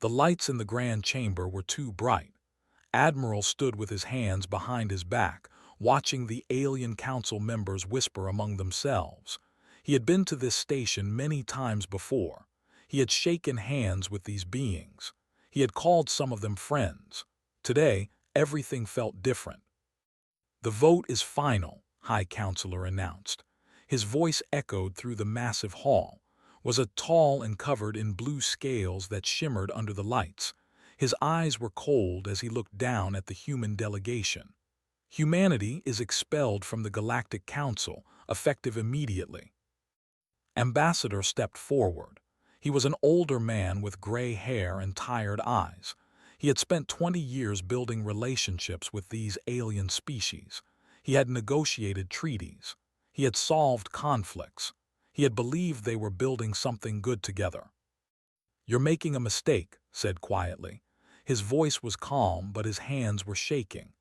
The lights in the grand chamber were too bright. Admiral stood with his hands behind his back, watching the alien council members whisper among themselves. He had been to this station many times before. He had shaken hands with these beings. He had called some of them friends. Today, everything felt different. "The vote is final," High Counselor announced. His voice echoed through the massive hall, was tall and covered in blue scales that shimmered under the lights. His eyes were cold as he looked down at the human delegation. "Humanity is expelled from the Galactic Council, effective immediately." Ambassador stepped forward. He was an older man with gray hair and tired eyes. He had spent 20 years building relationships with these alien species. He had negotiated treaties. He had solved conflicts. He had believed they were building something good together. "You're making a mistake," said quietly. His voice was calm, but his hands were shaking.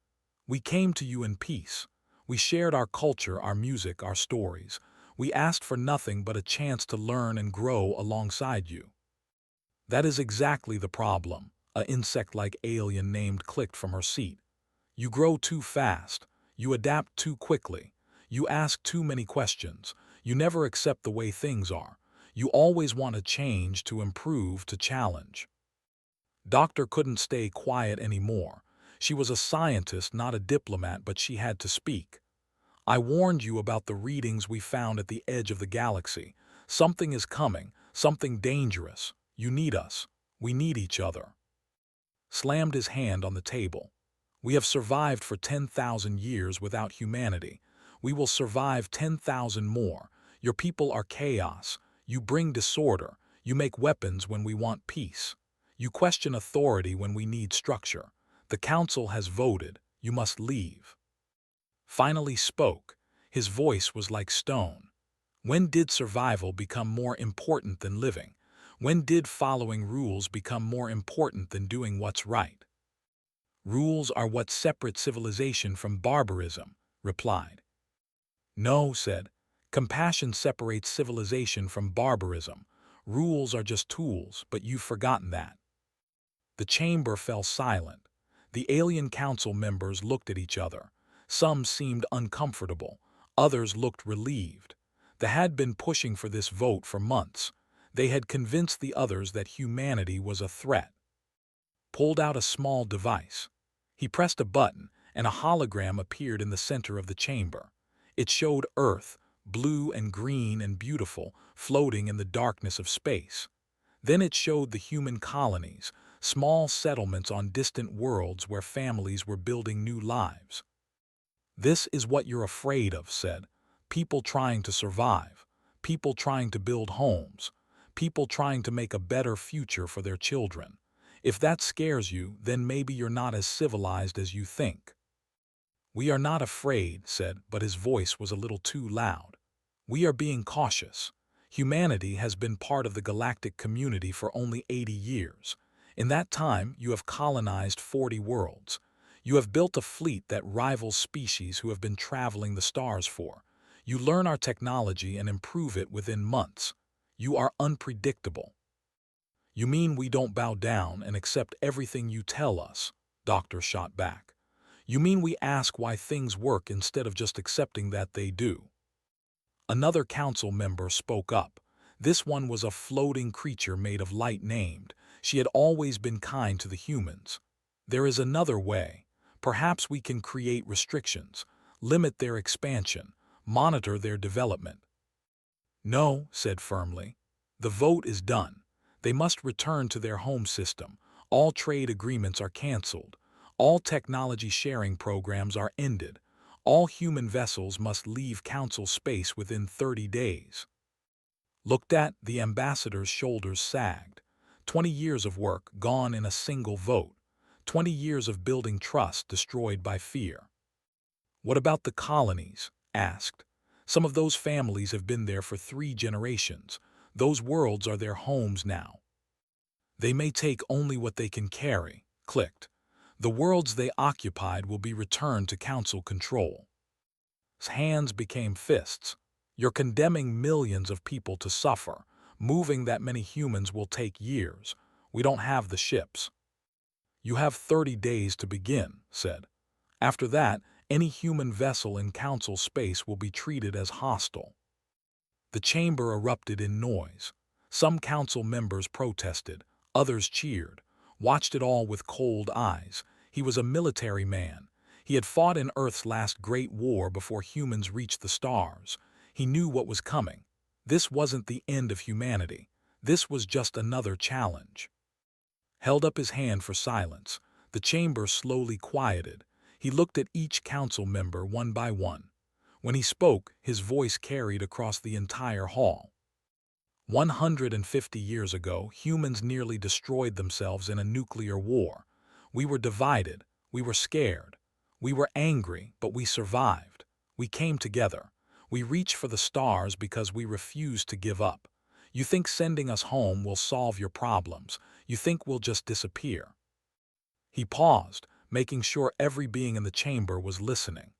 "We came to you in peace. We shared our culture, our music, our stories. We asked for nothing but a chance to learn and grow alongside you." "That is exactly the problem," an insect-like alien named clicked from her seat. "You grow too fast. You adapt too quickly. You ask too many questions. You never accept the way things are. You always want to change, to improve, to challenge." Doctor couldn't stay quiet anymore. She was a scientist, not a diplomat, but she had to speak. "I warned you about the readings we found at the edge of the galaxy. Something is coming, something dangerous. You need us. We need each other." Slammed his hand on the table. "We have survived for 10,000 years without humanity. We will survive 10,000 more. Your people are chaos. You bring disorder. You make weapons when we want peace. You question authority when we need structure. The council has voted. You must leave." Finally spoke. His voice was like stone. "When did survival become more important than living? When did following rules become more important than doing what's right?" "Rules are what separate civilization from barbarism," replied. "No," said. "Compassion separates civilization from barbarism. Rules are just tools, but you've forgotten that." The chamber fell silent. The alien council members looked at each other. Some seemed uncomfortable. Others looked relieved. They had been pushing for this vote for months. They had convinced the others that humanity was a threat. Pulled out a small device. He pressed a button, and a hologram appeared in the center of the chamber. It showed Earth, blue and green and beautiful, floating in the darkness of space. Then it showed the human colonies, small settlements on distant worlds where families were building new lives. "This is what you're afraid of," said. "People trying to survive. People trying to build homes. People trying to make a better future for their children. If that scares you, then maybe you're not as civilized as you think." "We are not afraid," said, but his voice was a little too loud. "We are being cautious. Humanity has been part of the galactic community for only 80 years. In that time, you have colonized 40 worlds. You have built a fleet that rivals species who have been traveling the stars for. You learn our technology and improve it within months. You are unpredictable." "You mean we don't bow down and accept everything you tell us?" Doctor shot back. "You mean we ask why things work instead of just accepting that they do?" Another council member spoke up. This one was a floating creature made of light named. She had always been kind to the humans. "There is another way. Perhaps we can create restrictions, limit their expansion, monitor their development." "No," said firmly. "The vote is done. They must return to their home system. All trade agreements are canceled. All technology sharing programs are ended. All human vessels must leave council space within 30 days. Looked at, the ambassador's shoulders sagged. 20 years of work gone in a single vote. 20 years of building trust destroyed by fear. "What about the colonies?" asked. "Some of those families have been there for 3 generations. Those worlds are their homes now." "They may take only what they can carry," clicked. "The worlds they occupied will be returned to council control." His hands became fists. "You're condemning millions of people to suffer. Moving that many humans will take years. We don't have the ships." "You have 30 days to begin," said. "After that, any human vessel in Council space will be treated as hostile." The chamber erupted in noise. Some Council members protested, others cheered, watched it all with cold eyes. He was a military man. He had fought in Earth's last great war before humans reached the stars. He knew what was coming. This wasn't the end of humanity. This was just another challenge. Held up his hand for silence. The chamber slowly quieted. He looked at each council member one by one. When he spoke, his voice carried across the entire hall. 150 years ago, humans nearly destroyed themselves in a nuclear war. We were divided. We were scared. We were angry, but we survived. We came together. We reached for the stars because we refused to give up. You think sending us home will solve your problems. You think we'll just disappear." He paused, making sure every being in the chamber was listening.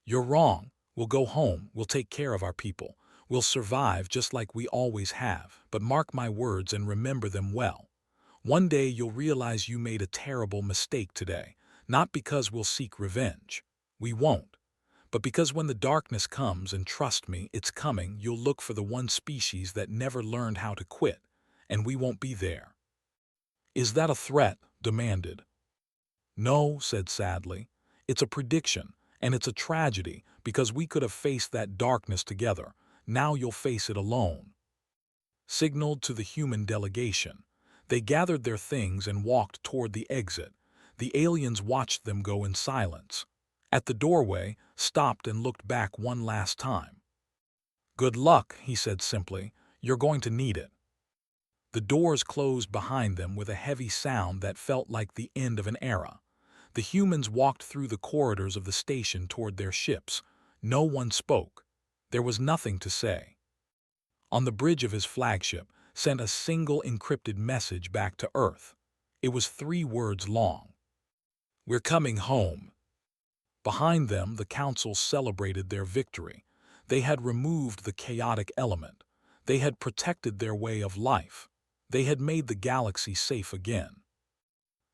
"You're wrong. We'll go home. We'll take care of our people. We'll survive just like we always have. But mark my words and remember them well. One day you'll realize you made a terrible mistake today, not because we'll seek revenge. We won't. But because when the darkness comes, and trust me, it's coming, you'll look for the one species that never learned how to quit, and we won't be there." "Is that a threat?" demanded. "No," said sadly. "It's a prediction, and it's a tragedy, because we could have faced that darkness together. Now you'll face it alone." Signaled to the human delegation. They gathered their things and walked toward the exit. The aliens watched them go in silence. At the doorway, stopped and looked back one last time. "Good luck," he said simply. "You're going to need it." The doors closed behind them with a heavy sound that felt like the end of an era. The humans walked through the corridors of the station toward their ships. No one spoke. There was nothing to say. On the bridge of his flagship, sent a single encrypted message back to Earth. It was 3 words long. "We're coming home." Behind them, the council celebrated their victory. They had removed the chaotic element. They had protected their way of life. They had made the galaxy safe again.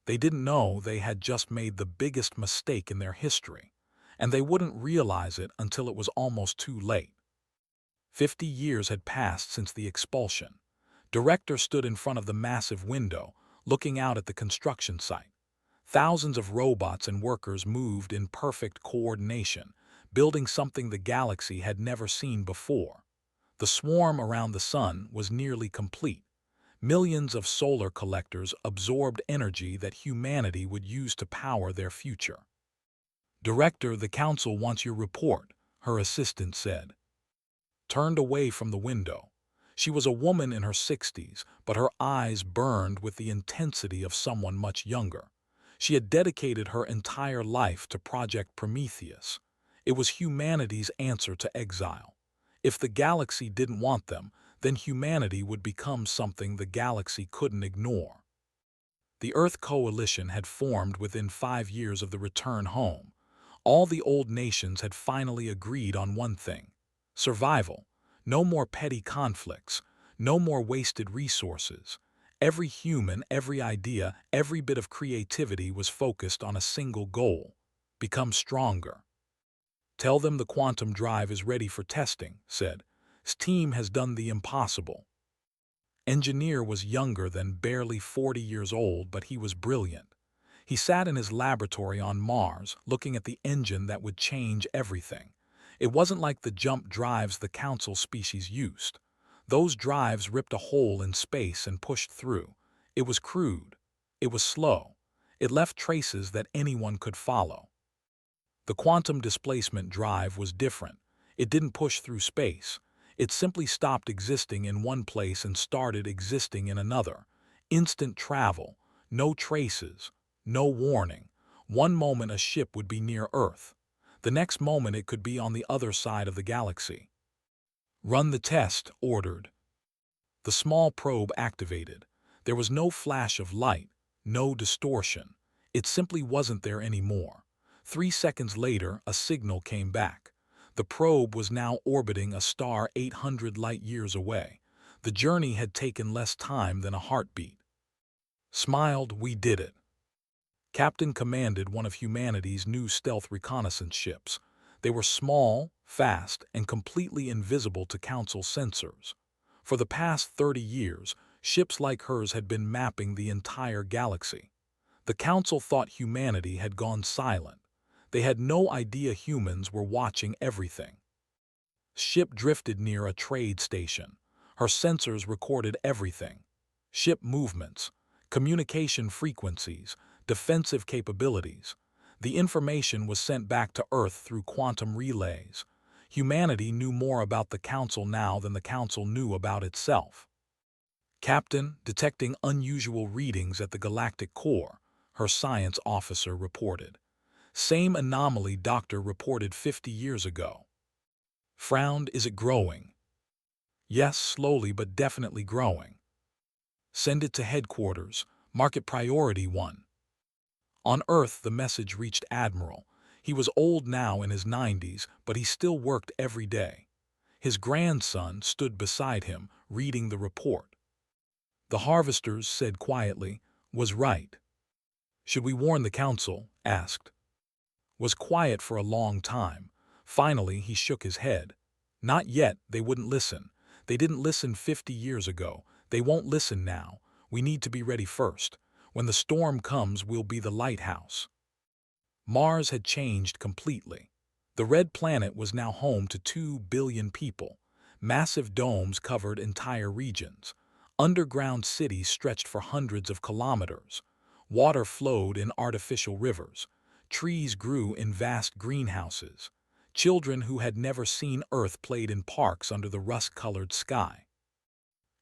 They didn't know they had just made the biggest mistake in their history, and they wouldn't realize it until it was almost too late. 50 years had passed since the expulsion. Director stood in front of the massive window, looking out at the construction site. Thousands of robots and workers moved in perfect coordination, building something the galaxy had never seen before. The swarm around the sun was nearly complete. Millions of solar collectors absorbed energy that humanity would use to power their future. "Director, the council wants your report," her assistant said. Turned away from the window. She was a woman in her 60s, but her eyes burned with the intensity of someone much younger. She had dedicated her entire life to Project Prometheus. It was humanity's answer to exile. If the galaxy didn't want them, then humanity would become something the galaxy couldn't ignore. The Earth Coalition had formed within 5 years of the return home. All the old nations had finally agreed on one thing: survival. No more petty conflicts. No more wasted resources. Every human, every idea, every bit of creativity was focused on a single goal: become stronger. "Tell them the quantum drive is ready for testing," said. "His team has done the impossible." Engineer was younger than barely 40 years old, but he was brilliant. He sat in his laboratory on Mars, looking at the engine that would change everything. It wasn't like the jump drives the council species used. Those drives ripped a hole in space and pushed through. It was crude. It was slow. It left traces that anyone could follow. The quantum displacement drive was different. It didn't push through space. It simply stopped existing in one place and started existing in another. Instant travel. No traces. No warning. One moment a ship would be near Earth. The next moment it could be on the other side of the galaxy. "Run the test," ordered. The small probe activated. There was no flash of light, no distortion. It simply wasn't there anymore. 3 seconds later, a signal came back. The probe was now orbiting a star 800 light-years away. The journey had taken less time than a heartbeat. Smiled, we did it. Captain commanded one of humanity's new stealth reconnaissance ships. They were small, fast, and completely invisible to Council sensors. For the past 30 years, ships like hers had been mapping the entire galaxy. The Council thought humanity had gone silent. They had no idea humans were watching everything. Ship drifted near a trade station. Her sensors recorded everything. Ship movements, communication frequencies, defensive capabilities. The information was sent back to Earth through quantum relays. Humanity knew more about the Council now than the Council knew about itself. Captain, detecting unusual readings at the galactic core, her science officer reported. Same anomaly doctor reported 50 years ago. Frowned, is it growing? Yes, slowly but definitely growing. Send it to headquarters, mark it priority 1. On Earth, the message reached Admiral. He was old now in his 90s, but he still worked every day. His grandson stood beside him, reading the report. The harvesters said quietly, was right. Should we warn the Council? Asked. Was quiet for a long time. Finally, he shook his head. Not yet, they wouldn't listen. They didn't listen 50 years ago. They won't listen now. We need to be ready first. When the storm comes, we'll be the lighthouse. Mars had changed completely. The red planet was now home to 2 billion people. Massive domes covered entire regions. Underground cities stretched for hundreds of kilometers. Water flowed in artificial rivers. Trees grew in vast greenhouses. Children who had never seen Earth played in parks under the rust-colored sky.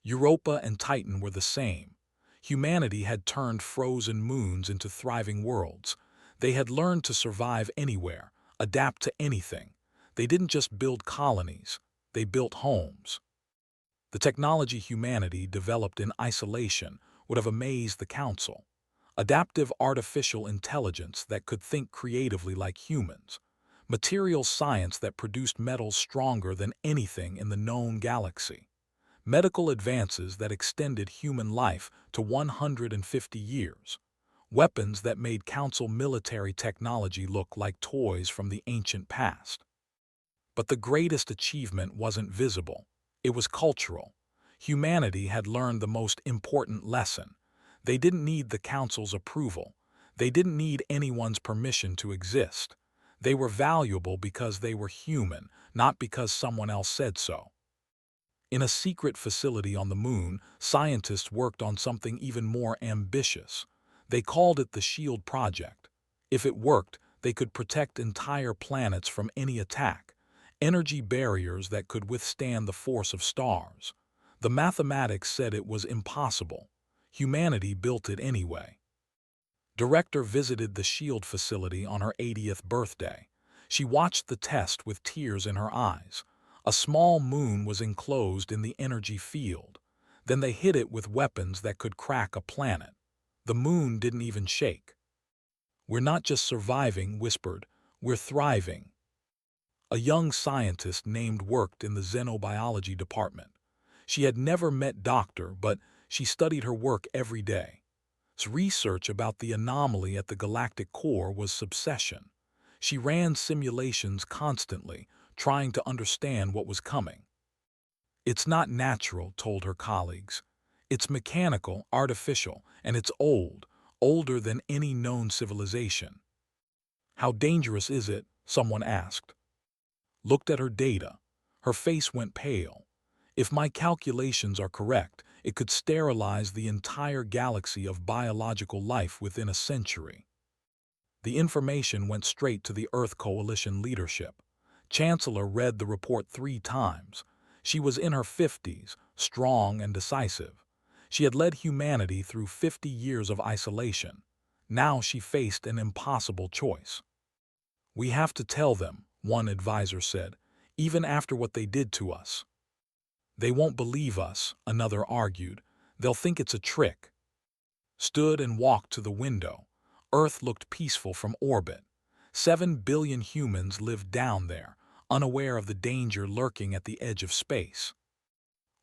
Europa and Titan were the same. Humanity had turned frozen moons into thriving worlds. They had learned to survive anywhere, adapt to anything. They didn't just build colonies, they built homes. The technology humanity developed in isolation would have amazed the Council. Adaptive artificial intelligence that could think creatively like humans. Material science that produced metals stronger than anything in the known galaxy. Medical advances that extended human life to 150 years. Weapons that made Council military technology look like toys from the ancient past. But the greatest achievement wasn't visible. It was cultural. Humanity had learned the most important lesson. They didn't need the Council's approval. They didn't need anyone's permission to exist. They were valuable because they were human, not because someone else said so. In a secret facility on the moon, scientists worked on something even more ambitious. They called it the SHIELD Project. If it worked, they could protect entire planets from any attack. Energy barriers that could withstand the force of stars. The mathematics said it was impossible. Humanity built it anyway. Director visited the SHIELD facility on her 80th birthday. She watched the test with tears in her eyes. A small moon was enclosed in the energy field. Then they hit it with weapons that could crack a planet. The moon didn't even shake. We're not just surviving, whispered. We're thriving. A young scientist named worked in the xenobiology department. She had never met Doctor, but she studied her work every day. Research about the anomaly at the galactic core was obsession. She ran simulations constantly, trying to understand what was coming. It's not natural, told her colleagues. It's mechanical, artificial, and it's old, older than any known civilization. How dangerous is it? Someone asked. Looked at her data. Her face went pale. If my calculations are correct, it could sterilize the entire galaxy of biological life within a century. The information went straight to the Earth Coalition leadership. Chancellor read the report 3 times. She was in her 50s, strong and decisive. She had led humanity through 50 years of isolation. Now she faced an impossible choice. We have to tell them, one advisor said, even after what they did to us. They won't believe us, another argued. They'll think it's a trick. Stood and walked to the window. Earth looked peaceful from orbit. 7 billion humans lived down there, unaware of the danger lurking at the edge of space.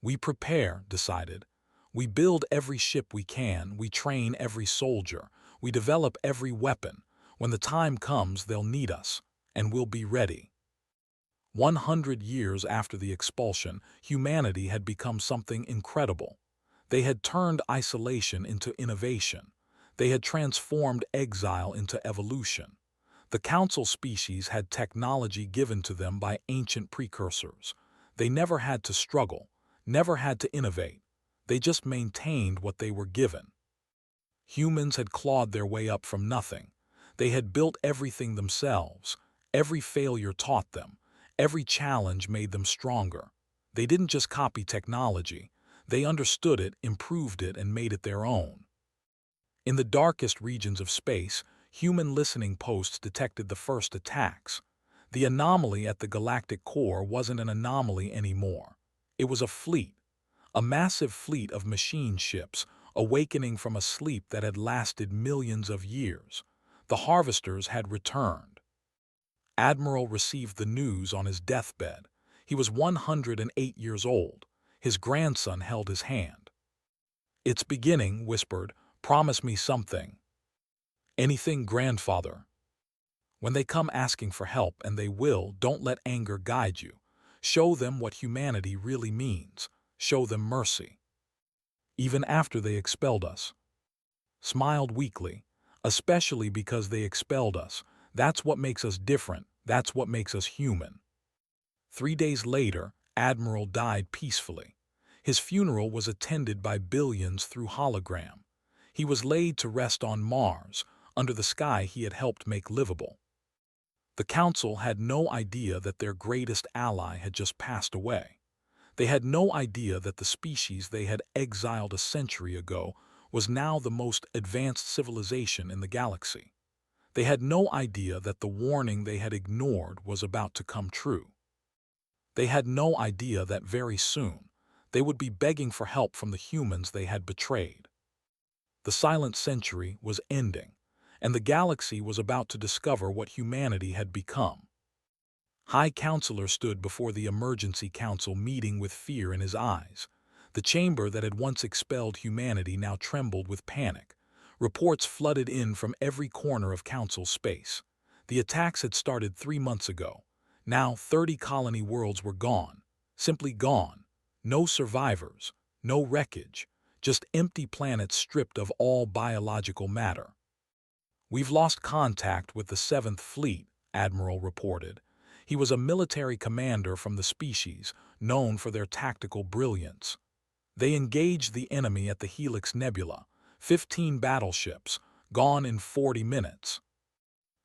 We prepare, decided. We build every ship we can, we train every soldier, we develop every weapon. When the time comes, they'll need us, and we'll be ready. 100 years after the expulsion, humanity had become something incredible. They had turned isolation into innovation. They had transformed exile into evolution. The council species had technology given to them by ancient precursors. They never had to struggle, never had to innovate. They just maintained what they were given. Humans had clawed their way up from nothing. They had built everything themselves. Every failure taught them. Every challenge made them stronger. They didn't just copy technology. They understood it, improved it, and made it their own. In the darkest regions of space, human listening posts detected the first attacks. The anomaly at the galactic core wasn't an anomaly anymore. It was a fleet. A massive fleet of machine ships, awakening from a sleep that had lasted millions of years. The harvesters had returned. Admiral received the news on his deathbed. He was 108 years old. His grandson held his hand. "It's beginning," whispered. "Promise me something." "Anything, grandfather." "When they come asking for help, and they will, don't let anger guide you. Show them what humanity really means. Show them mercy." "Even after they expelled us." Smiled weakly. "Especially because they expelled us. That's what makes us different. That's what makes us human." 3 days later, Admiral died peacefully. His funeral was attended by billions through hologram. He was laid to rest on Mars, under the sky he had helped make livable. The Council had no idea that their greatest ally had just passed away. They had no idea that the species they had exiled a century ago was now the most advanced civilization in the galaxy. They had no idea that the warning they had ignored was about to come true. They had no idea that very soon they would be begging for help from the humans they had betrayed. The silent century was ending, and the galaxy was about to discover what humanity had become. High Counselor stood before the Emergency Council meeting with fear in his eyes. The chamber that had once expelled humanity now trembled with panic. Reports flooded in from every corner of Council space. The attacks had started 3 months ago. Now 30 colony worlds were gone. Simply gone. No survivors. No wreckage. Just empty planets stripped of all biological matter. "We've lost contact with the 7th Fleet," Admiral reported. He was a military commander from the species, known for their tactical brilliance. "They engaged the enemy at the Helix Nebula. 15 battleships, gone in 40 minutes.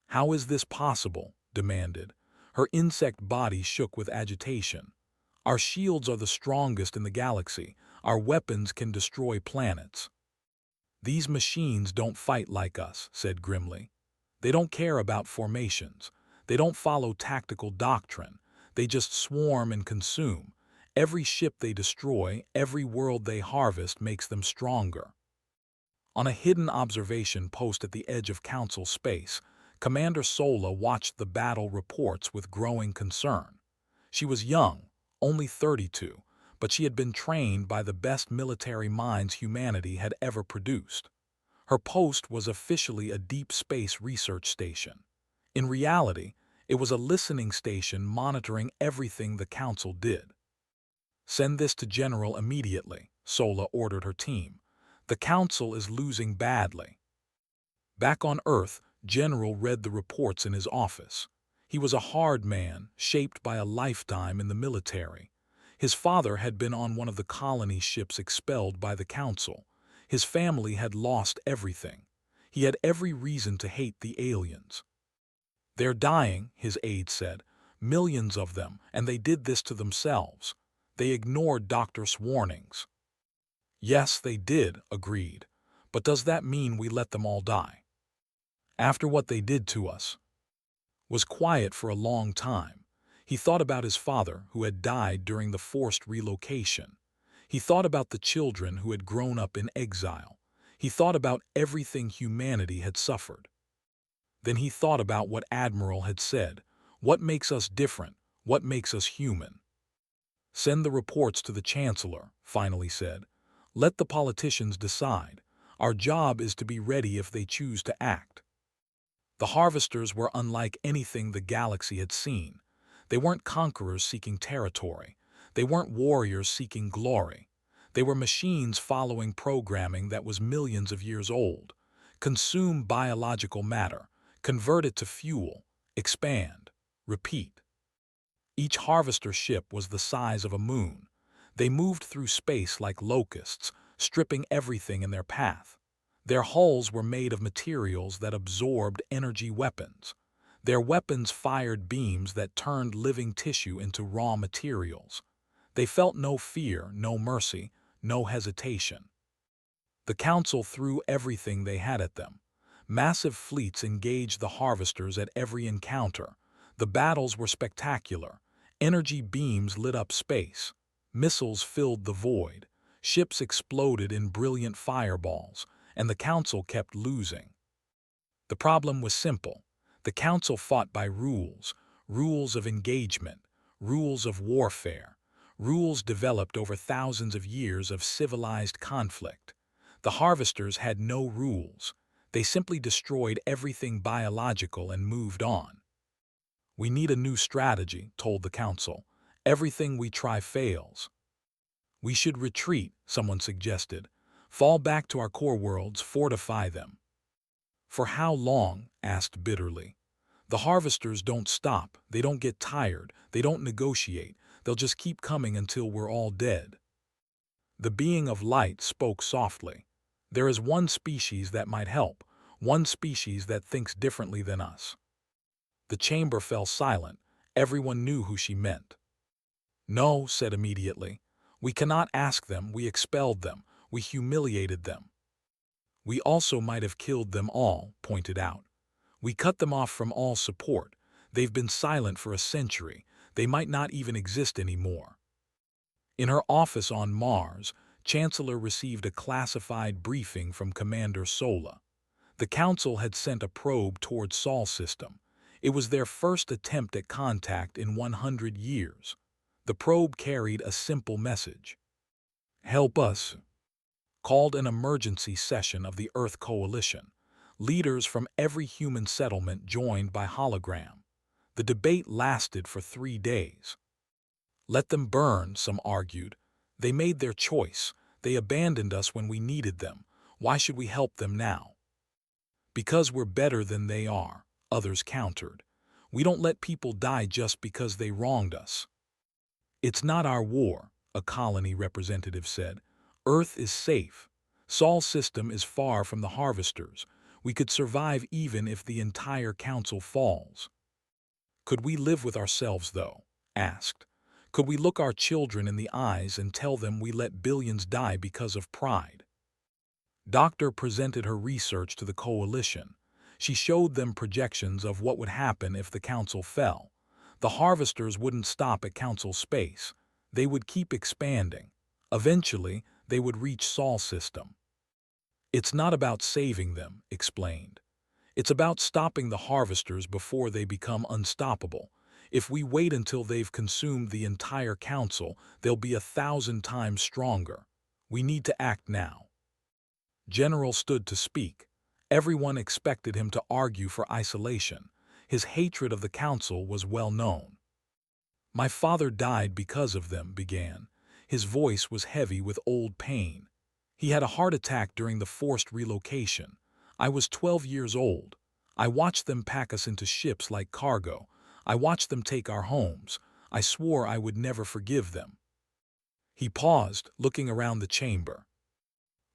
"How is this possible?" demanded. Her insect body shook with agitation. "Our shields are the strongest in the galaxy. Our weapons can destroy planets." "These machines don't fight like us," said grimly. "They don't care about formations. They don't follow tactical doctrine. They just swarm and consume. Every ship they destroy, every world they harvest makes them stronger." On a hidden observation post at the edge of Council space, Commander Sola watched the battle reports with growing concern. She was young, only 32, but she had been trained by the best military minds humanity had ever produced. Her post was officially a deep space research station. In reality, it was a listening station monitoring everything the Council did. "Send this to General immediately," Sola ordered her team. "The Council is losing badly." Back on Earth, General read the reports in his office. He was a hard man, shaped by a lifetime in the military. His father had been on one of the colony ships expelled by the Council. His family had lost everything. He had every reason to hate the aliens. "They're dying," his aide said. "Millions of them, and they did this to themselves. They ignored doctors' warnings." "Yes, they did," agreed. "But does that mean we let them all die? After what they did to us?" Was quiet for a long time. He thought about his father, who had died during the forced relocation. He thought about the children who had grown up in exile. He thought about everything humanity had suffered. Then he thought about what Admiral had said. What makes us different? What makes us human? "Send the reports to the Chancellor," finally said. Let the politicians decide. Our job is to be ready if they choose to act. The harvesters were unlike anything the galaxy had seen. They weren't conquerors seeking territory. They weren't warriors seeking glory. They were machines following programming that was millions of years old. Consume biological matter, convert it to fuel, expand, repeat. Each harvester ship was the size of a moon. They moved through space like locusts, stripping everything in their path. Their hulls were made of materials that absorbed energy weapons. Their weapons fired beams that turned living tissue into raw materials. They felt no fear, no mercy, no hesitation. The Council threw everything they had at them. Massive fleets engaged the harvesters at every encounter. The battles were spectacular. Energy beams lit up space. Missiles filled the void. Ships exploded in brilliant fireballs, and the Council kept losing. The problem was simple. The Council fought by rules, rules of engagement, rules of warfare, rules developed over thousands of years of civilized conflict. The harvesters had no rules. They simply destroyed everything biological and moved on. We need a new strategy, told the Council. Everything we try fails. We should retreat, someone suggested. Fall back to our core worlds, fortify them. For how long? Asked bitterly. The harvesters don't stop, they don't get tired, they don't negotiate, they'll just keep coming until we're all dead. The being of light spoke softly. There is one species that might help, one species that thinks differently than us. The chamber fell silent. Everyone knew who she meant. No, said immediately. We cannot ask them, we expelled them, we humiliated them. We also might have killed them all, pointed out. We cut them off from all support. They've been silent for a century. They might not even exist anymore. In her office on Mars, Chancellor received a classified briefing from Commander Sola. The Council had sent a probe toward Sol system. It was their first attempt at contact in 100 years. The probe carried a simple message. Help us. Called an emergency session of the Earth Coalition. Leaders from every human settlement joined by hologram. The debate lasted for 3 days. Let them burn, some argued. They made their choice. They abandoned us when we needed them. Why should we help them now? Because we're better than they are, others countered. We don't let people die just because they wronged us. It's not our war, a colony representative said. Earth is safe. Sol system is far from the harvesters. We could survive even if the entire council falls. Could we live with ourselves, though? Asked. Could we look our children in the eyes and tell them we let billions die because of pride? Doctor presented her research to the coalition. She showed them projections of what would happen if the council fell. The harvesters wouldn't stop at council space. They would keep expanding. Eventually, they would reach Sol system. It's not about saving them, explained. It's about stopping the harvesters before they become unstoppable. If we wait until they've consumed the entire council, they'll be 1,000 times stronger. We need to act now. General stood to speak. Everyone expected him to argue for isolation. His hatred of the council was well known. My father died because of them, began. His voice was heavy with old pain. He had a heart attack during the forced relocation. I was 12 years old. I watched them pack us into ships like cargo. I watched them take our homes. I swore I would never forgive them. He paused, looking around the chamber.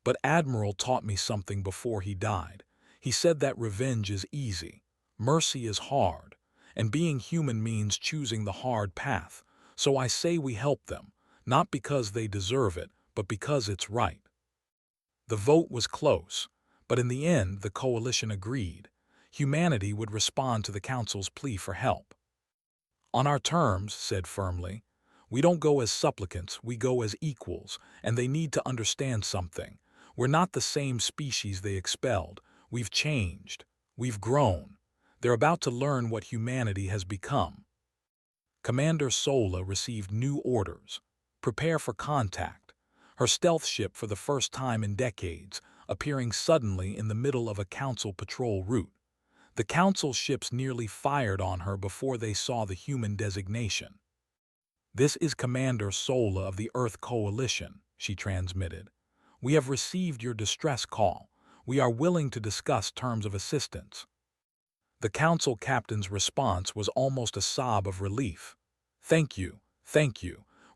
But Admiral taught me something before he died. He said that revenge is easy, mercy is hard, and being human means choosing the hard path. So I say we help them, not because they deserve it, but because it's right. The vote was close, but in the end the coalition agreed. Humanity would respond to the council's plea for help. On our terms, said firmly. We don't go as supplicants, we go as equals, and they need to understand something. We're not the same species they expelled. We've changed. We've grown. They're about to learn what humanity has become. Commander Sola received new orders. Prepare for contact. her stealth ship for the first time in decades, appearing suddenly in the middle of a Council patrol route. The Council ships nearly fired on her before they saw the human designation. "This is Commander Sola of the Earth Coalition," she transmitted. "We have received your distress call. We are willing to discuss terms of assistance." The Council captain's response was almost a sob of relief. Thank you.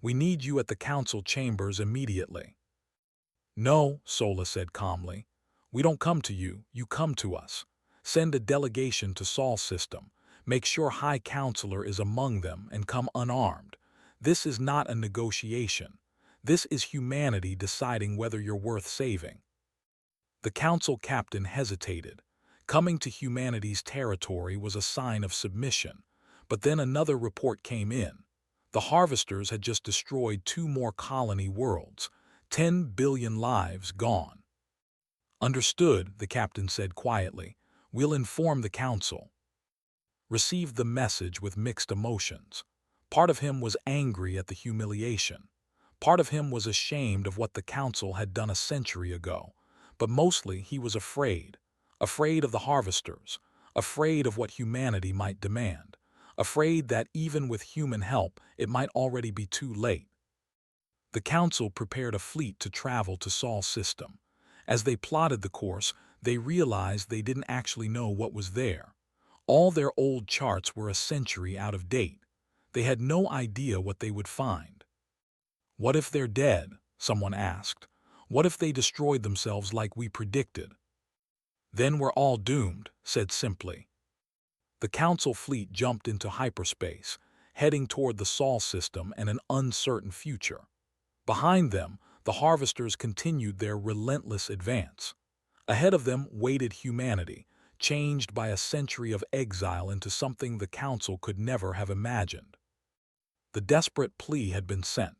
We need you at the Council chambers immediately." "No," Sola said calmly. "We don't come to you, you come to us. Send a delegation to Sol System. Make sure High Counselor is among them and come unarmed. This is not a negotiation. This is humanity deciding whether you're worth saving." The Council captain hesitated. Coming to humanity's territory was a sign of submission. But then another report came in. The Harvesters had just destroyed 2 more colony worlds. 10 billion lives gone. "Understood," the captain said quietly. "We'll inform the Council." Received the message with mixed emotions. Part of him was angry at the humiliation. Part of him was ashamed of what the Council had done a century ago. But mostly he was afraid. Afraid of the Harvesters. Afraid of what humanity might demand. Afraid that even with human help, it might already be too late. The Council prepared a fleet to travel to Sol System. As they plotted the course, they realized they didn't actually know what was there. All their old charts were a century out of date. They had no idea what they would find. "What if they're dead?" someone asked. "What if they destroyed themselves like we predicted?" "Then we're all doomed," said simply. The Council fleet jumped into hyperspace, heading toward the Sol System and an uncertain future. Behind them, the Harvesters continued their relentless advance. Ahead of them waited humanity, changed by a century of exile into something the Council could never have imagined. The desperate plea had been sent.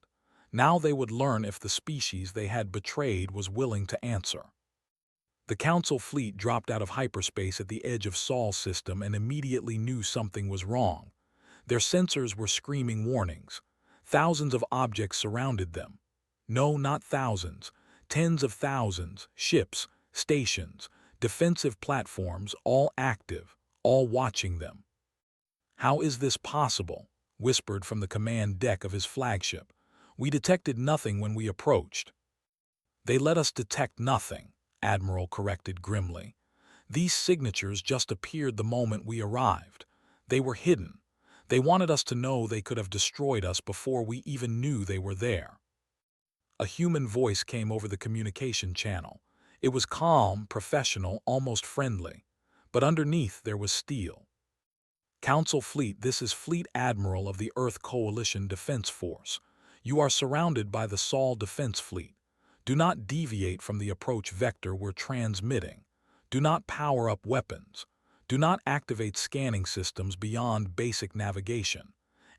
Now they would learn if the species they had betrayed was willing to answer. The Council fleet dropped out of hyperspace at the edge of Sol System and immediately knew something was wrong. Their sensors were screaming warnings. Thousands of objects surrounded them. No, not thousands. Tens of thousands, ships, stations, defensive platforms, all active, all watching them. "How is this possible?" whispered from the command deck of his flagship. "We detected nothing when we approached." "They let us detect nothing," Admiral corrected grimly. "These signatures just appeared the moment we arrived. They were hidden. They wanted us to know they could have destroyed us before we even knew they were there." A human voice came over the communication channel. It was calm, professional, almost friendly. But underneath there was steel. "Council fleet, this is Fleet Admiral of the Earth Coalition Defense Force. You are surrounded by the Sol Defense Fleet. Do not deviate from the approach vector we're transmitting. Do not power up weapons. Do not activate scanning systems beyond basic navigation.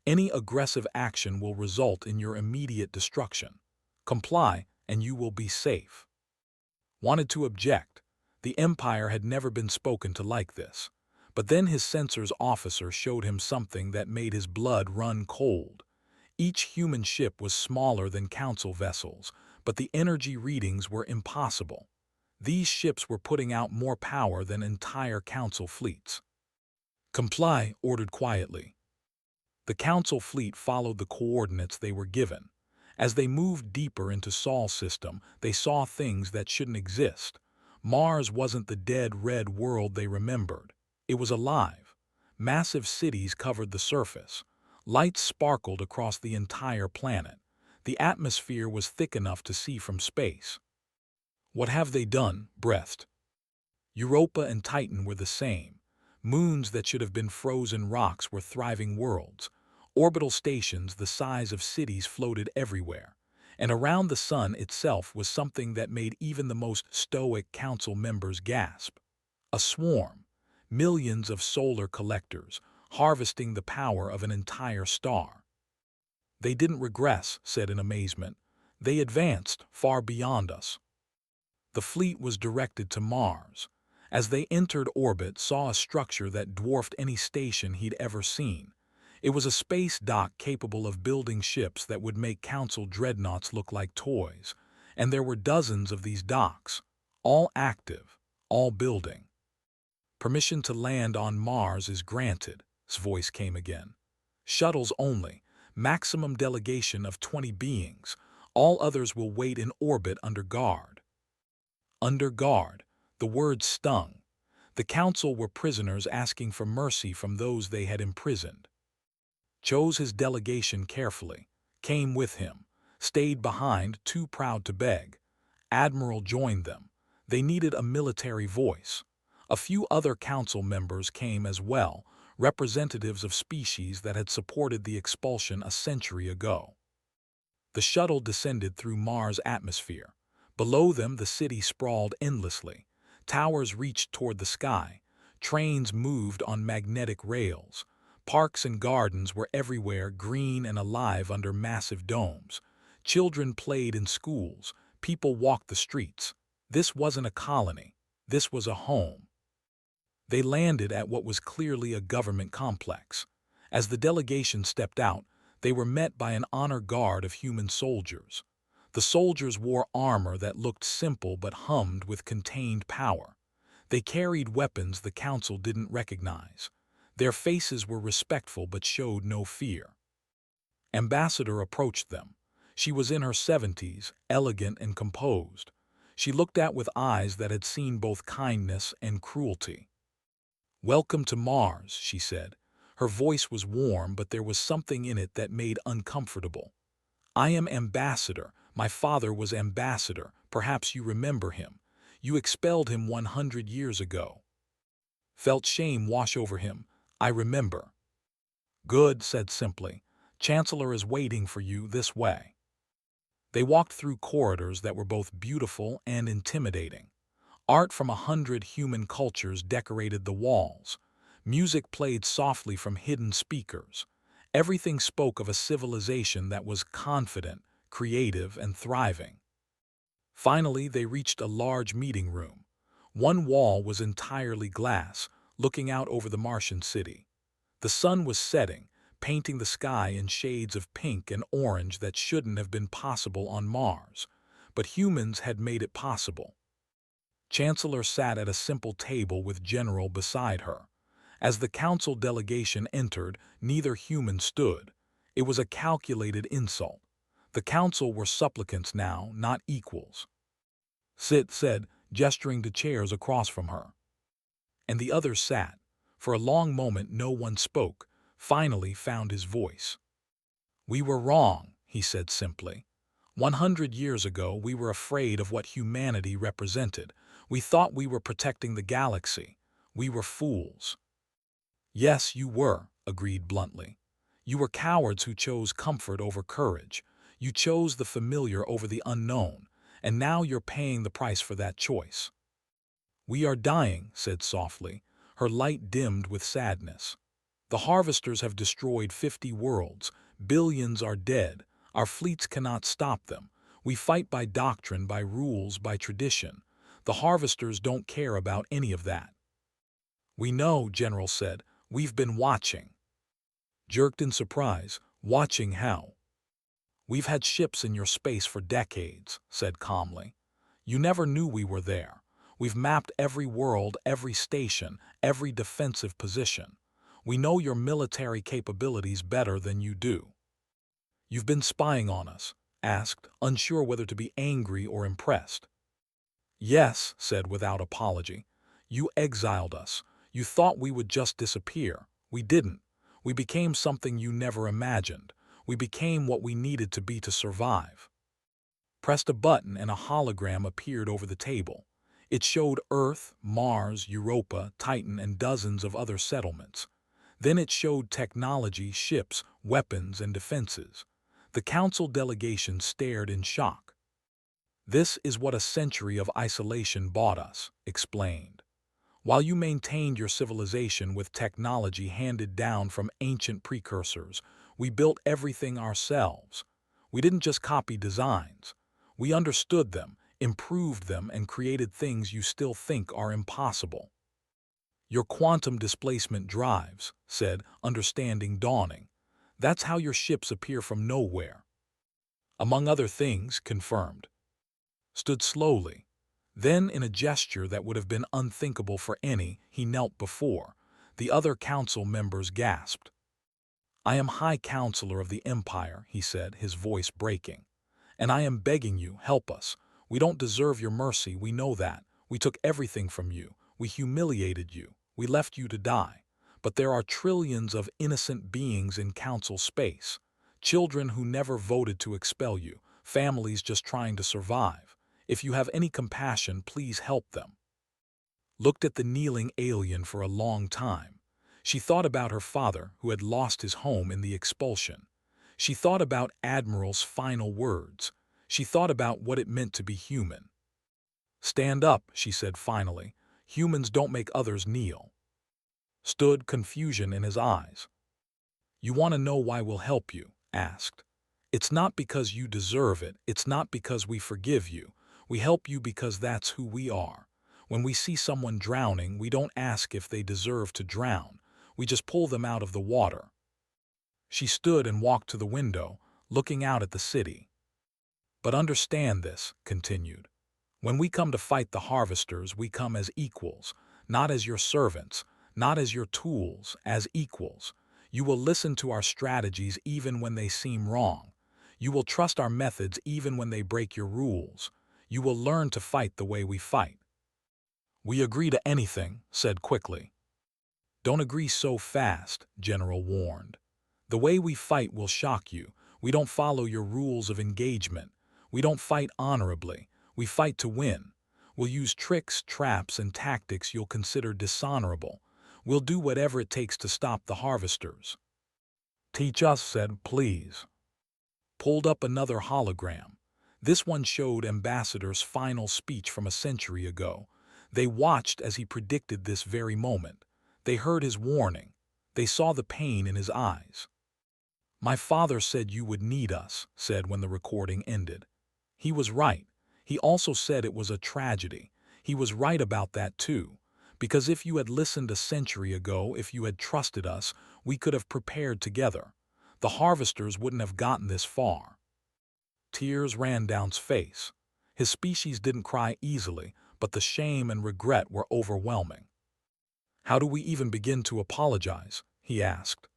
Any aggressive action will result in your immediate destruction. Comply, and you will be safe." Wanted to object. The Empire had never been spoken to like this. But then his sensors officer showed him something that made his blood run cold. Each human ship was smaller than Council vessels, but the energy readings were impossible. These ships were putting out more power than entire Council fleets. "Comply," ordered quietly. The Council fleet followed the coordinates they were given. As they moved deeper into Sol System, they saw things that shouldn't exist. Mars wasn't the dead red world they remembered. It was alive. Massive cities covered the surface. Lights sparkled across the entire planet. The atmosphere was thick enough to see from space. "What have they done?" breathed. Europa and Titan were the same. Moons that should have been frozen rocks were thriving worlds. Orbital stations the size of cities floated everywhere. And around the sun itself was something that made even the most stoic Council members gasp. A swarm. Millions of solar collectors, harvesting the power of an entire star. "They didn't regress," said in amazement. "They advanced far beyond us." The fleet was directed to Mars. As they entered orbit, saw a structure that dwarfed any station he'd ever seen. It was a space dock capable of building ships that would make Council dreadnoughts look like toys. and there were dozens of these docks, all active, all building. "Permission to land on Mars is granted," his voice came again. "Shuttles only, maximum delegation of 20 beings. All others will wait in orbit under guard." Under guard, the word stung. The council were prisoners asking for mercy from those they had imprisoned. Chose his delegation carefully, came with him, stayed behind, too proud to beg. Admiral joined them. They needed a military voice. A few other council members came as well, representatives of species that had supported the expulsion a century ago. The shuttle descended through Mars' atmosphere. Below them, the city sprawled endlessly. Towers reached toward the sky. Trains moved on magnetic rails. Parks and gardens were everywhere, green and alive under massive domes. Children played in schools. People walked the streets. This wasn't a colony. This was a home. They landed at what was clearly a government complex. As the delegation stepped out, they were met by an honor guard of human soldiers. The soldiers wore armor that looked simple but hummed with contained power. They carried weapons the council didn't recognize. Their faces were respectful but showed no fear. Ambassador approached them. She was in her 70s, elegant and composed. She looked at with eyes that had seen both kindness and cruelty. "Welcome to Mars," she said. Her voice was warm, but there was something in it that made uncomfortable. "I am Ambassador. My father was Ambassador. Perhaps you remember him. You expelled him 100 years ago." Felt shame wash over him. "I remember." "Good," said simply. "Chancellor is waiting for you this way." They walked through corridors that were both beautiful and intimidating. Art from 100 human cultures decorated the walls. Music played softly from hidden speakers. Everything spoke of a civilization that was confident, creative, and thriving. Finally, they reached a large meeting room. One wall was entirely glass, looking out over the Martian city. The sun was setting, painting the sky in shades of pink and orange that shouldn't have been possible on Mars, but humans had made it possible. Chancellor sat at a simple table with General beside her. As the council delegation entered, neither human stood. It was a calculated insult. The council were supplicants now, not equals. "Sit," said, gesturing to chairs across from her. And the others sat. For a long moment no one spoke, finally found his voice. "We were wrong," he said simply. 100 years ago we were afraid of what humanity represented. We thought we were protecting the galaxy. We were fools." "Yes, you were," agreed bluntly. "You were cowards who chose comfort over courage. You chose the familiar over the unknown, and now you're paying the price for that choice." "We are dying," said softly, her light dimmed with sadness. "The harvesters have destroyed 50 worlds. Billions are dead. Our fleets cannot stop them. We fight by doctrine, by rules, by tradition. The harvesters don't care about any of that." "We know," General said. "We've been watching." Jerked in surprise. "Watching how?" "We've had ships in your space for decades," said calmly. "You never knew we were there. We've mapped every world, every station, every defensive position. We know your military capabilities better than you do." "You've been spying on us?" asked, unsure whether to be angry or impressed. "Yes," said without apology. "You exiled us. You thought we would just disappear. We didn't. We became something you never imagined. We became what we needed to be to survive." Pressed a button and a hologram appeared over the table. It showed Earth, Mars, Europa, Titan, and dozens of other settlements. Then it showed technology, ships, weapons, and defenses. The council delegation stared in shock. "This is what a century of isolation bought us," explained. "While you maintained your civilization with technology handed down from ancient precursors, we built everything ourselves. We didn't just copy designs. We understood them, improved them, and created things you still think are impossible." "Your quantum displacement drives," said, understanding dawning. "That's how your ships appear from nowhere." "Among other things," confirmed. stood slowly. Then, in a gesture that would have been unthinkable for any, he knelt before. The other council members gasped. "I am High Counselor of the Empire," he said, his voice breaking. "And I am begging you, help us. We don't deserve your mercy, we know that. We took everything from you. We humiliated you. We left you to die. But there are trillions of innocent beings in council space. Children who never voted to expel you. Families just trying to survive. If you have any compassion, please help them." Looked at the kneeling alien for a long time. She thought about her father, who had lost his home in the expulsion. She thought about Admiral's final words. She thought about what it meant to be human. "Stand up," she said finally. "Humans don't make others kneel." Stood, confusion in his eyes. "You want to know why we'll help you?" asked. "It's not because you deserve it. It's not because we forgive you. We help you because that's who we are. When we see someone drowning, we don't ask if they deserve to drown. We just pull them out of the water." She stood and walked to the window, looking out at the city. "But understand this," continued. "When we come to fight the harvesters, we come as equals, not as your servants, not as your tools, as equals. You will listen to our strategies even when they seem wrong. You will trust our methods even when they break your rules. You will learn to fight the way we fight." "We agree to anything," said quickly. "Don't agree so fast," General warned. "The way we fight will shock you. We don't follow your rules of engagement. We don't fight honorably. We fight to win. We'll use tricks, traps, and tactics you'll consider dishonorable. We'll do whatever it takes to stop the harvesters." "Teach us," said, "please." Pulled up another hologram. This one showed Ambassador's final speech from a century ago. They watched as he predicted this very moment. They heard his warning. They saw the pain in his eyes. "My father said you would need us," said when the recording ended. He was right. He also said it was a tragedy. He was right about that too. Because if you had listened a century ago, if you had trusted us, we could have prepared together. The harvesters wouldn't have gotten this far. Tears ran down his face. His species didn't cry easily, but the shame and regret were overwhelming. "How do we even begin to apologize?" he asked.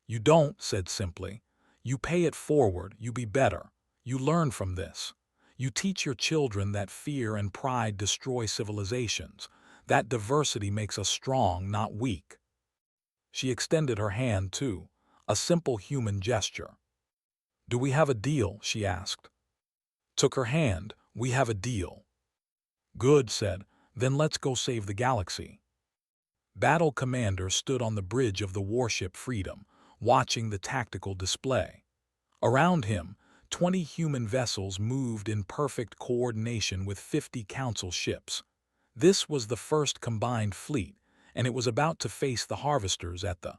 "You don't," said simply. "You pay it forward, you be better. You learn from this. You teach your children that fear and pride destroy civilizations, that diversity makes us strong, not weak." She extended her hand too, a simple human gesture. "Do we have a deal?" she asked. Took her hand. "We have a deal." "Good," said. "Then let's go save the galaxy." Battle Commander stood on the bridge of the warship Freedom, watching the tactical display. Around him, 20 human vessels moved in perfect coordination with 50 Council ships. This was the first combined fleet, and it was about to face the harvesters at the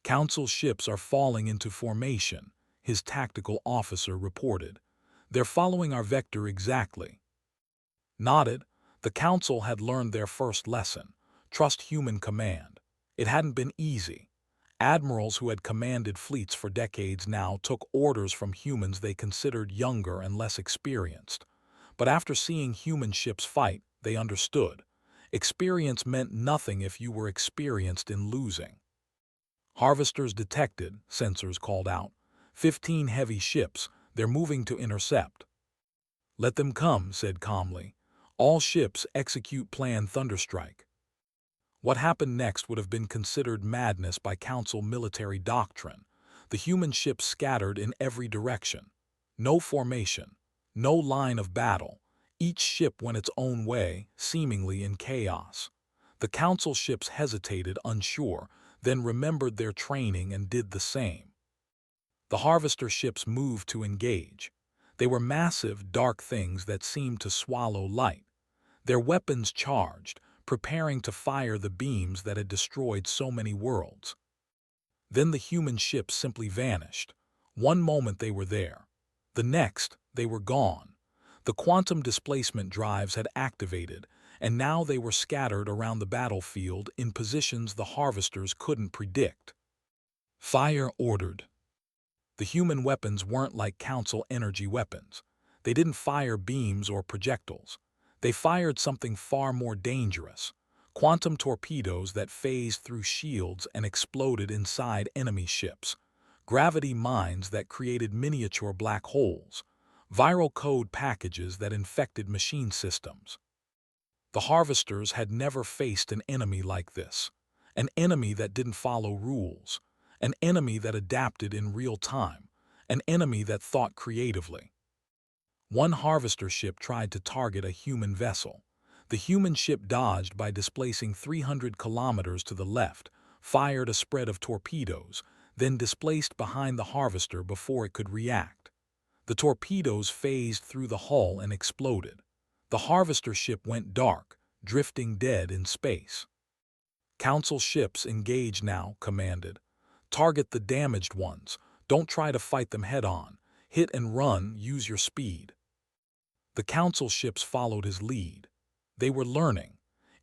Council ships are falling into formation, his tactical officer reported. "They're following our vector exactly." Nodded. The Council had learned their first lesson. Trust human command. It hadn't been easy. Admirals who had commanded fleets for decades now took orders from humans they considered younger and less experienced. But after seeing human ships fight, they understood. Experience meant nothing if you were experienced in losing. "Harvesters detected," sensors called out. 15 heavy ships, they're moving to intercept." "Let them come," said calmly. "All ships execute Plan Thunderstrike." What happened next would have been considered madness by Council military doctrine. The human ships scattered in every direction. No formation, no line of battle. Each ship went its own way, seemingly in chaos. The Council ships hesitated, unsure, then remembered their training and did the same. The harvester ships moved to engage. They were massive, dark things that seemed to swallow light. Their weapons charged, preparing to fire the beams that had destroyed so many worlds. Then the human ships simply vanished. One moment they were there. The next, they were gone. The quantum displacement drives had activated, and now they were scattered around the battlefield in positions the harvesters couldn't predict. "Fire," ordered. The human weapons weren't like Council energy weapons. They didn't fire beams or projectiles. They fired something far more dangerous. Quantum torpedoes that phased through shields and exploded inside enemy ships. Gravity mines that created miniature black holes. Viral code packages that infected machine systems. The Harvesters had never faced an enemy like this. An enemy that didn't follow rules. An enemy that adapted in real time. An enemy that thought creatively. One Harvester ship tried to target a human vessel. The human ship dodged by displacing 300 kilometers to the left, fired a spread of torpedoes, then displaced behind the Harvester before it could react. The torpedoes phased through the hull and exploded. The Harvester ship went dark, drifting dead in space. Council ships engage now, commanded. Target the damaged ones. Don't try to fight them head-on. Hit and run, use your speed. The Council ships followed his lead. They were learning.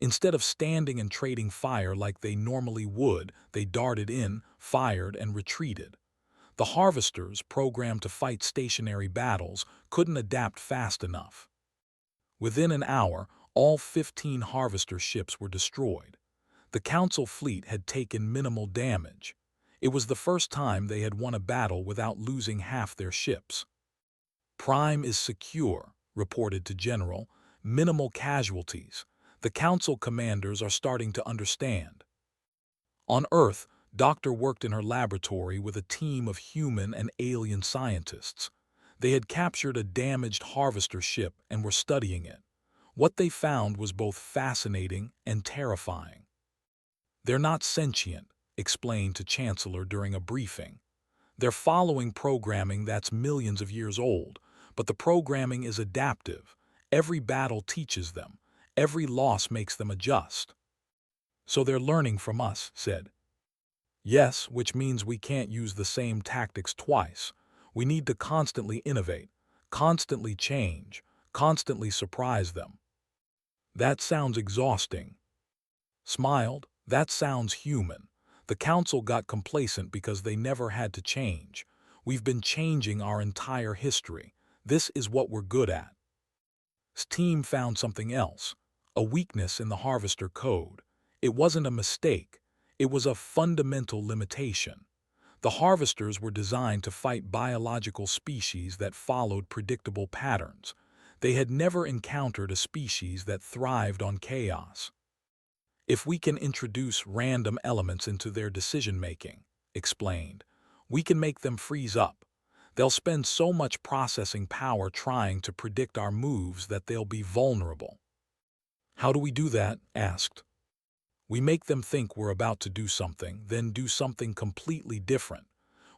Instead of standing and trading fire like they normally would, they darted in, fired, and retreated. The Harvesters, programmed to fight stationary battles, couldn't adapt fast enough. Within an hour, all 15 Harvester ships were destroyed. The Council fleet had taken minimal damage. It was the first time they had won a battle without losing half their ships. "Prime is secure," reported to General. "Minimal casualties. The Council commanders are starting to understand." On Earth, Doctor worked in her laboratory with a team of human and alien scientists. They had captured a damaged Harvester ship and were studying it. What they found was both fascinating and terrifying. "They're not sentient," explained to Chancellor during a briefing. "They're following programming that's millions of years old, but the programming is adaptive. Every battle teaches them. Every loss makes them adjust." "So they're learning from us," said. "Yes, which means we can't use the same tactics twice. We need to constantly innovate, constantly change, constantly surprise them." "That sounds exhausting." Smiled. "That sounds human. The Council got complacent because they never had to change. We've been changing our entire history. This is what we're good at." His team found something else, a weakness in the Harvester code. It wasn't a mistake. It was a fundamental limitation. The Harvesters were designed to fight biological species that followed predictable patterns. They had never encountered a species that thrived on chaos. "If we can introduce random elements into their decision-making," explained, "we can make them freeze up. They'll spend so much processing power trying to predict our moves that they'll be vulnerable." "How do we do that?" asked. "We make them think we're about to do something, then do something completely different.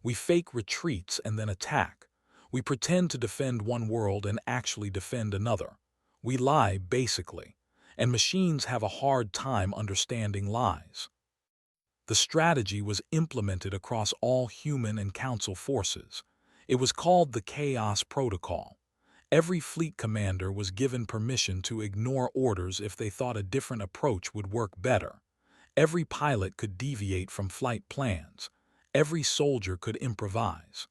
We fake retreats and then attack. We pretend to defend one world and actually defend another. We lie, basically, and machines have a hard time understanding lies." The strategy was implemented across all human and Council forces. It was called the Chaos Protocol. Every fleet commander was given permission to ignore orders if they thought a different approach would work better. Every pilot could deviate from flight plans. Every soldier could improvise.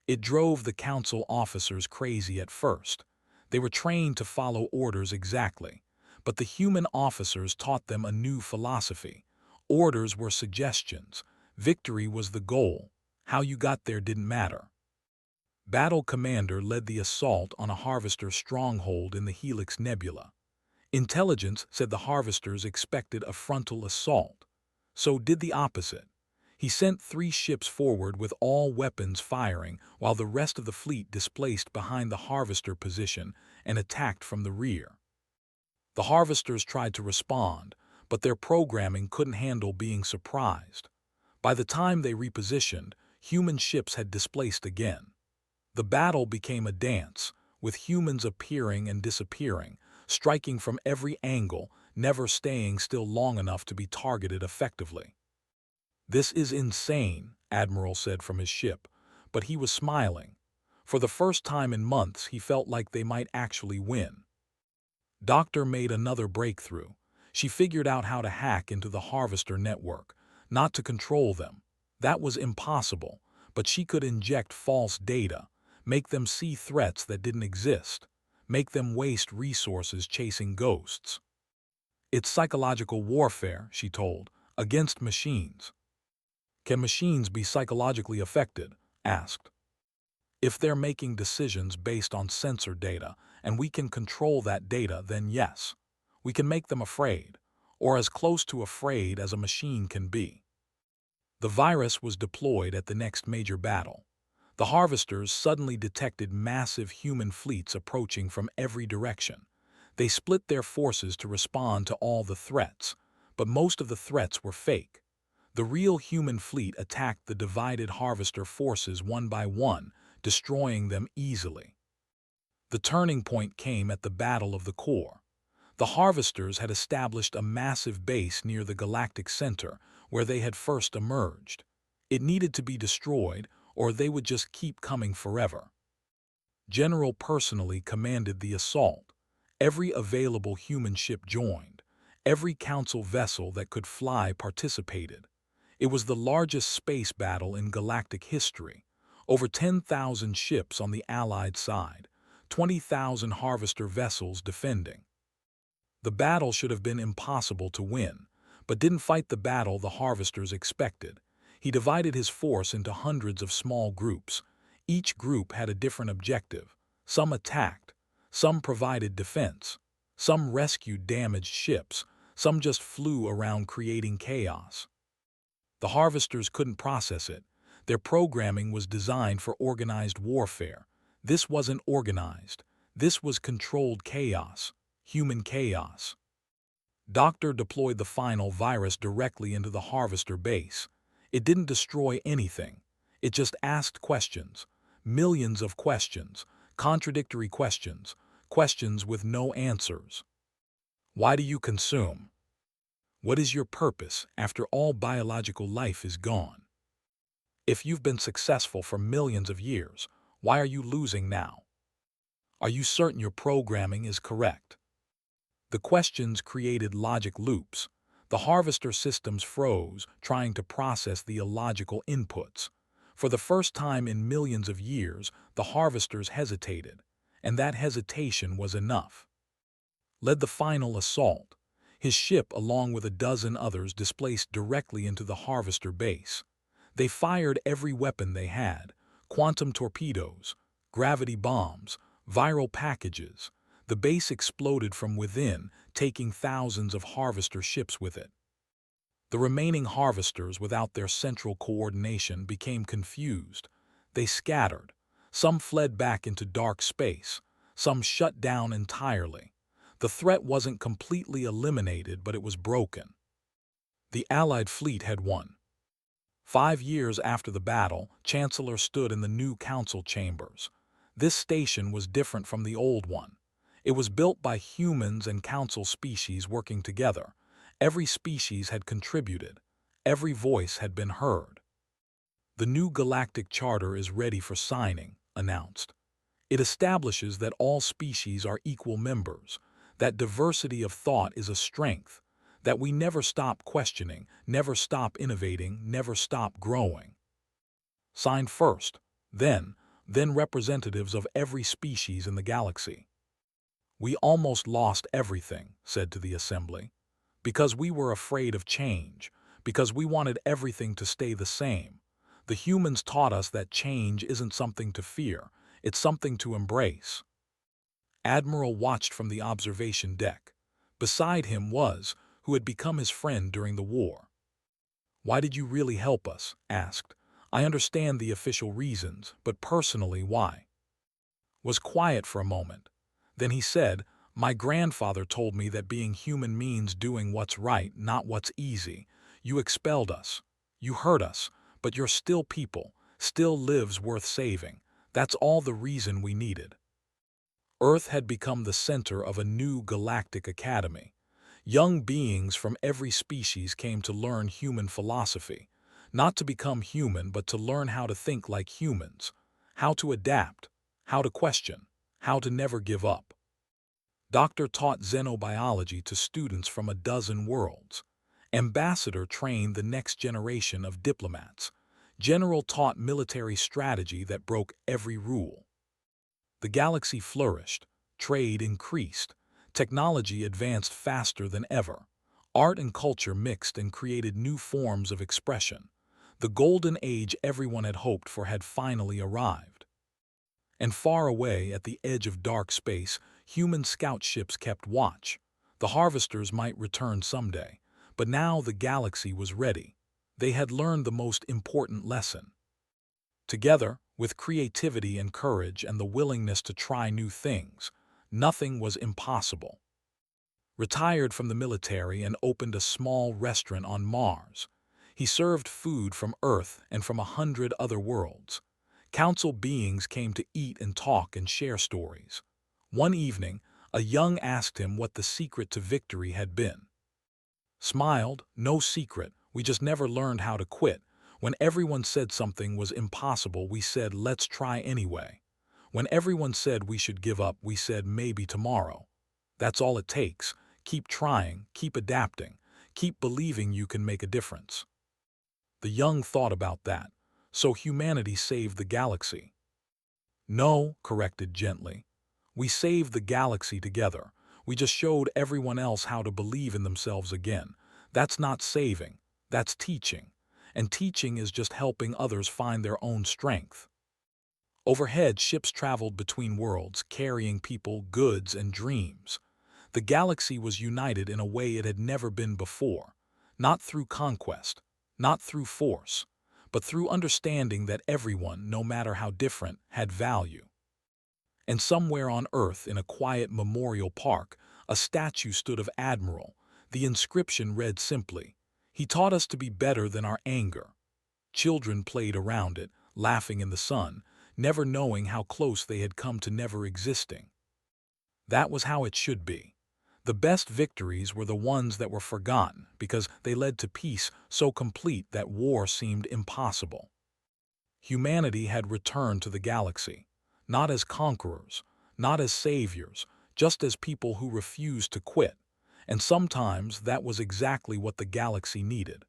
It drove the Council officers crazy at first. They were trained to follow orders exactly, but the human officers taught them a new philosophy. Orders were suggestions. Victory was the goal. How you got there didn't matter. Battle Commander led the assault on a Harvester stronghold in the Helix Nebula. Intelligence said the Harvesters expected a frontal assault. So did the opposite. He sent 3 ships forward with all weapons firing while the rest of the fleet displaced behind the Harvester position and attacked from the rear. The Harvesters tried to respond, but their programming couldn't handle being surprised. By the time they repositioned, human ships had displaced again. The battle became a dance, with humans appearing and disappearing, striking from every angle, never staying still long enough to be targeted effectively. "This is insane," Admiral said from his ship, but he was smiling. For the first time in months, he felt like they might actually win. Doctor made another breakthrough. She figured out how to hack into the Harvester network, not to control them. That was impossible, but she could inject false data, make them see threats that didn't exist, make them waste resources chasing ghosts. It's psychological warfare, she told, against machines. Can machines be psychologically affected? Asked. If they're making decisions based on sensor data and we can control that data, then yes, we can make them afraid, or as close to afraid as a machine can be. The virus was deployed at the next major battle. The harvesters suddenly detected massive human fleets approaching from every direction. They split their forces to respond to all the threats, but most of the threats were fake. The real human fleet attacked the divided harvester forces one by one, destroying them easily. The turning point came at the Battle of the Core. The harvesters had established a massive base near the galactic center where they had first emerged. It needed to be destroyed, or they would just keep coming forever. General personally commanded the assault. Every available human ship joined. Every council vessel that could fly participated. It was the largest space battle in galactic history. Over 10,000 ships on the Allied side, 20,000 harvester vessels defending. The battle should have been impossible to win, but didn't fight the battle the harvesters expected. He divided his force into hundreds of small groups. Each group had a different objective. Some attacked, some provided defense, some rescued damaged ships, some just flew around creating chaos. The harvesters couldn't process it. Their programming was designed for organized warfare. This wasn't organized. This was controlled chaos, human chaos. Doctor deployed the final virus directly into the harvester base. It didn't destroy anything. It just asked questions. Millions of questions, contradictory questions, questions with no answers. Why do you consume? What is your purpose after all biological life is gone? If you've been successful for millions of years, why are you losing now? Are you certain your programming is correct? The questions created logic loops. The harvester systems froze, trying to process the illogical inputs. For the first time in millions of years, the harvesters hesitated, and that hesitation was enough. Led the final assault. His ship, along with a dozen others, displaced directly into the harvester base. They fired every weapon they had: quantum torpedoes, gravity bombs, viral packages. The base exploded from within, taking thousands of harvester ships with it. The remaining harvesters, without their central coordination, became confused. They scattered. Some fled back into dark space. Some shut down entirely. The threat wasn't completely eliminated, but it was broken. The Allied fleet had won. 5 years after the battle, Chancellor stood in the new council chambers. This station was different from the old one. It was built by humans and council species working together. Every species had contributed. Every voice had been heard. The new Galactic Charter is ready for signing, announced. It establishes that all species are equal members, that diversity of thought is a strength, that we never stop questioning, never stop innovating, never stop growing. Signed first, then representatives of every species in the galaxy. We almost lost everything, said to the assembly, because we were afraid of change, because we wanted everything to stay the same. The humans taught us that change isn't something to fear, it's something to embrace. Admiral watched from the observation deck. Beside him was, who had become his friend during the war. Why did you really help us? Asked. I understand the official reasons, but personally, why? Was quiet for a moment. Then he said, my grandfather told me that being human means doing what's right, not what's easy. You expelled us. You hurt us, but you're still people, still lives worth saving. That's all the reason we needed. Earth had become the center of a new galactic academy. Young beings from every species came to learn human philosophy, not to become human, but to learn how to think like humans, how to adapt, how to question, how to never give up. Doctor taught xenobiology to students from a dozen worlds. Ambassador trained the next generation of diplomats. General taught military strategy that broke every rule. The galaxy flourished, trade increased, technology advanced faster than ever. Art and culture mixed and created new forms of expression. The golden age everyone had hoped for had finally arrived. And far away at the edge of dark space, human scout ships kept watch. The harvesters might return someday, but now the galaxy was ready. They had learned the most important lesson. Together, with creativity and courage and the willingness to try new things, nothing was impossible. Retired from the military and opened a small restaurant on Mars. He served food from Earth and from 100 other worlds. Council beings came to eat and talk and share stories. One evening, a young asked him what the secret to victory had been. Smiled, "No secret, we just never learned how to quit. When everyone said something was impossible, we said, let's try anyway. When everyone said we should give up, we said maybe tomorrow. That's all it takes. Keep trying, keep adapting, keep believing you can make a difference." The young thought about that. So humanity saved the galaxy. No, corrected gently. We saved the galaxy together. We just showed everyone else how to believe in themselves again. That's not saving, that's teaching. And teaching is just helping others find their own strength. Overhead, ships traveled between worlds, carrying people, goods, and dreams. The galaxy was united in a way it had never been before, not through conquest, not through force, but through understanding that everyone, no matter how different, had value. And somewhere on Earth, in a quiet memorial park, a statue stood of Admiral. The inscription read simply, "He taught us to be better than our anger." Children played around it, laughing in the sun, never knowing how close they had come to never existing. That was how it should be. The best victories were the ones that were forgotten because they led to peace so complete that war seemed impossible. Humanity had returned to the galaxy, not as conquerors, not as saviors, just as people who refused to quit. And sometimes that was exactly what the galaxy needed.